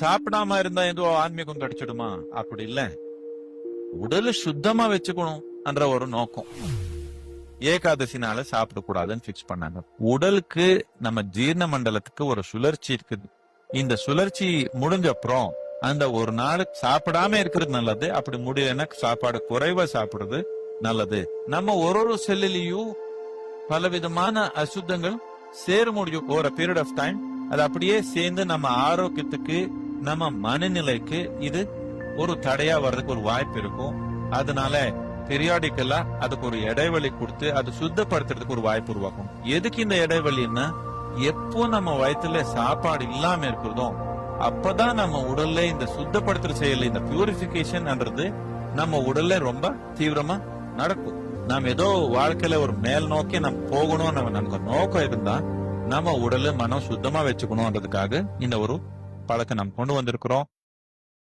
சாப்பிடாம இருந்தா ஏதோ ஆன்மீகம் கிடைச்சிடுமா? அப்படி இல்ல. உடலை சுத்தமா வச்சுக்கணும் என்ற ஒரு நோக்கம். ஏகாதசினால சாப்பிடக்கூடாதுன்னு பிக்ஸ் பண்ணாங்க. உடலுக்கு நம்ம ஜீரண மண்டலத்துக்கு ஒரு சுழற்சி இருக்குது. இந்த சுழற்சி முடிஞ்ச அப்புறம் அந்த ஒரு நாளுக்கு சாப்பிடாம இருக்கிறது நல்லது. அப்படி முடியலன்னா சாப்பாடு குறைவா சாப்பிடுறது நல்லது. நம்ம ஒரு செல்லிலையும் பலவிதமான அசுத்தங்கள் சேர முடியும் ஒரு பீரியட் ஆஃப் டைம். அது அப்படியே சேர்ந்து நம்ம ஆரோக்கியத்துக்கு நம்ம மனநிலைக்கு இது ஒரு தடையா வர்றதுக்கு ஒரு வாய்ப்பு இருக்கும். அதனால பீரியாடிக்கலா அதுக்கு ஒரு இடைவெளி கொடுத்து அது சுத்தப்படுத்துறதுக்கு ஒரு வாய்ப்பு உருவாக்கும். எதுக்கு இந்த இடைவெளின்னா, எப்போ நம்ம வயிற்றுல சாப்பாடு இல்லாம இருக்கிறதோ அப்பதான் நம்ம உடல்ல இந்த சுத்தப்படுத்துற செயல், இந்த பியூரிபிகேஷன்ன்றது நம்ம உடல்ல ரொம்ப தீவிரமா நடக்கும். நாம் ஏதோ வாழ்க்கையில ஒரு மேல் நோக்கி நம்ம போகணும், நமக்கு நோக்கம் இருந்தா நம்ம உடல் மனம் சுத்தமா வச்சுக்கணும்ன்றதுக்காக இந்த ஒரு பழக்கம் நம்ம கொண்டு வந்திருக்கிறோம்.